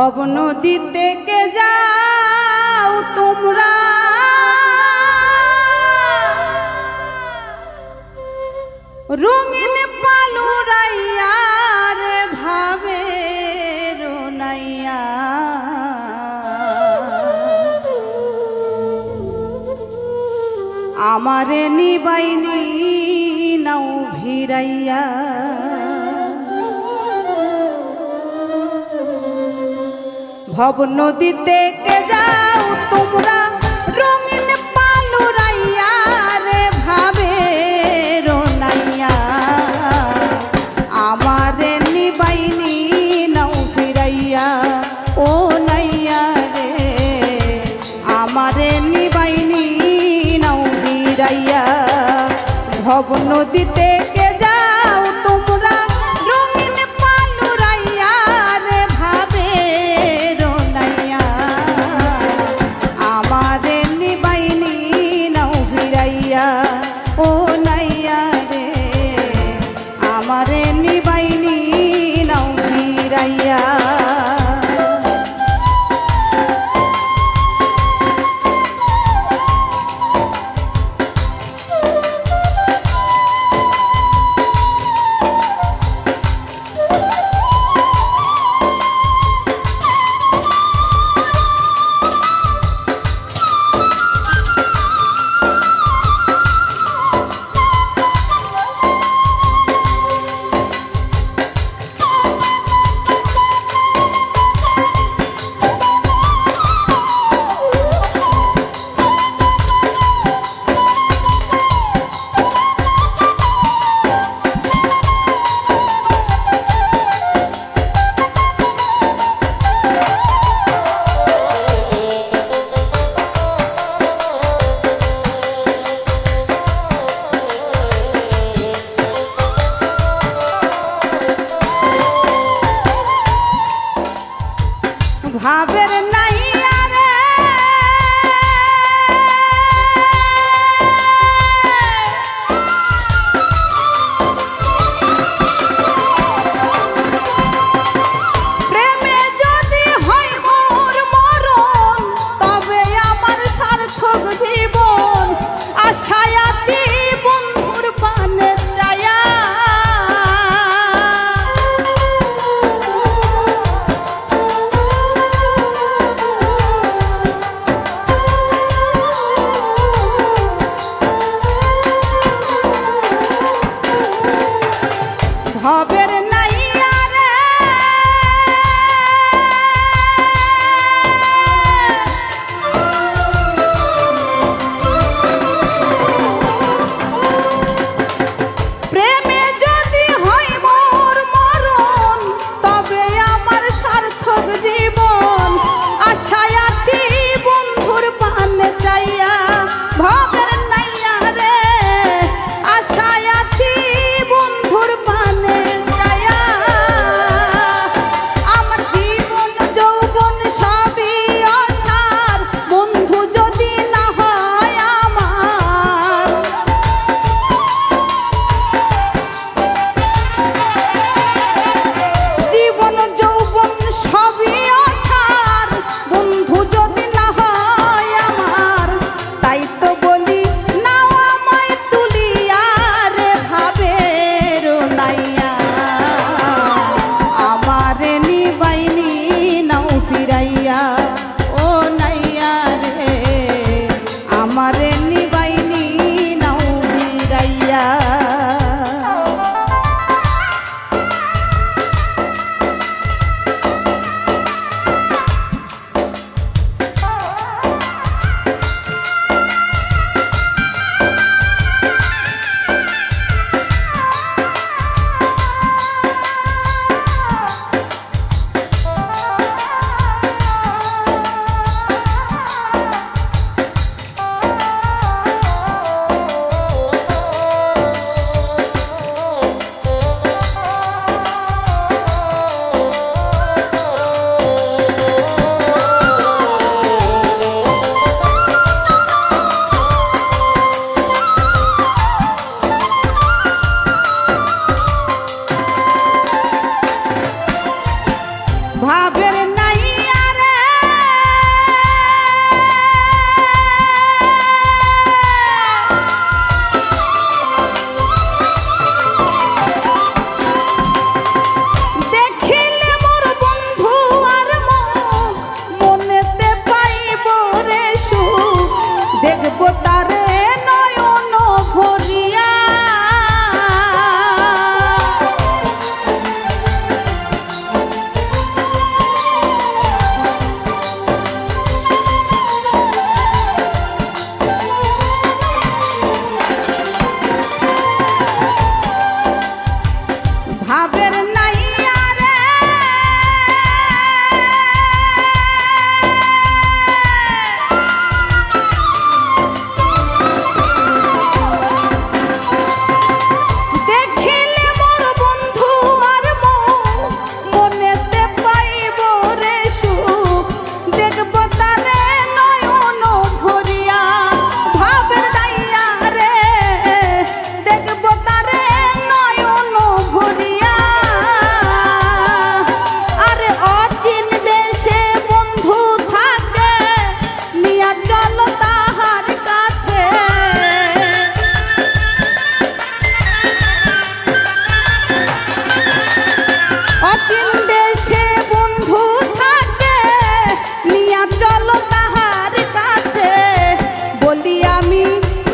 ভব নদীতে কে যাও তোমরা, রঙিন পালুরাইয়া রে ভাবে রোনাইয়া। আমারে নিবাইনি নাও ভিড়াইয়া, ভব নদীতে কে যাও তোমরা, রঙিন পালুরাইয়া রে ভাবে রোনাইয়া। আমারে নিবাইনি নাও ফিরাইয়া ও নাইয়া রে, আমারে নিবাইনি নাও ফিরাইয়া। ভব নদীতে কে যাও তোমরা, রঙিন পালুরাইয়া রে ভাবে রোনাইয়া। আমারে নিবাইনি নাও ফিরাইয়া ও নাইয়া রে, আমারে নিবাইনি নাও ফিরাইয়া। তারে নয়ন ভরিয়া ভাবের দাইয়া রে দেখব তারে নয়ন ভরিয়া আরে অচিন দেশে বন্ধু থাকে নিয়া চল তাহার কাছে অচিন দেশে বন্ধু থাকে নিয়া চল তাহার কাছে বলি আমি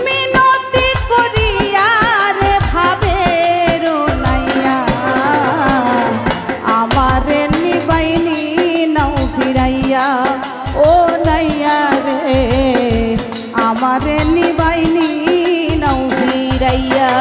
মিনতি করিয়া রে ভাবের নাইয়া আমারে নিবাইনি নাও ফিরাইয়া ও নাইয়া রে আমারে নিবাইনি নাও ফিরাইয়া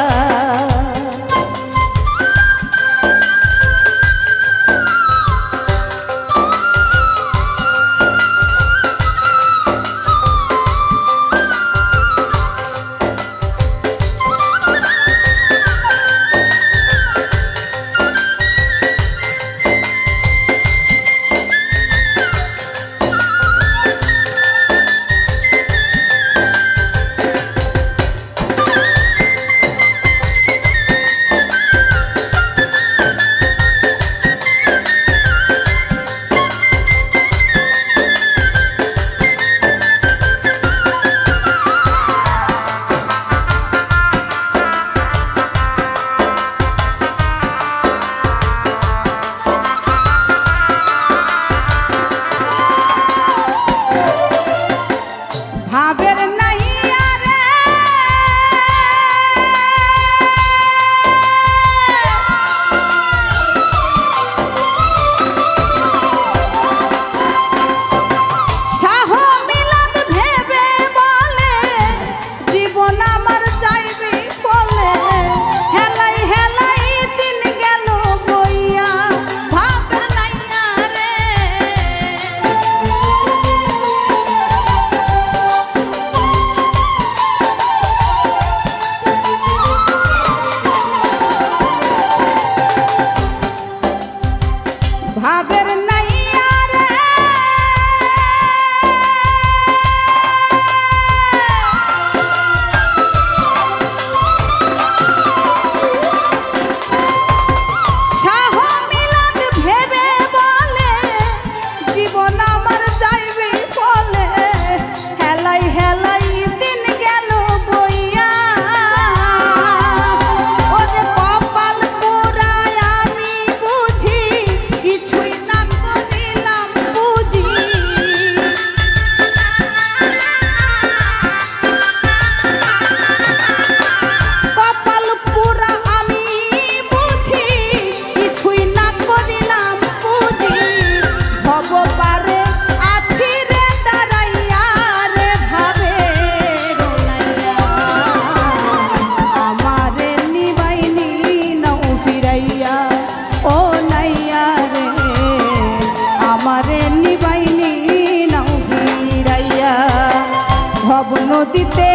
ভাবের নাইয়া রে শাহ মিলাদ ভেবে বলে জীবন আমার চাইবি বলে হেলাই হেলাই দিন গেল বইয়া ভাবের নাইয়া রে ভাবের নাইয়া রে শাহ মিলাদ ভেবে বলে জীবন আমার যাইবি বলে হেলাই হেলাই দিন গেল বইয়া ওরে কপাল পোড়ায় আমি বুঝি কিছুই না করিলাম বুঝি কপাল পোড়া আমি বুঝি কিছুই না করিলাম বুঝি ভব পারে আছি রে দাঁড়াইয়া রে ভাবের নাইয়া আমারে নিবাইনি নাও ফিরাইয়া ও নাইয়া রে আমারে নিবাইনি নাও ফিরাইয়া ভব নদীতে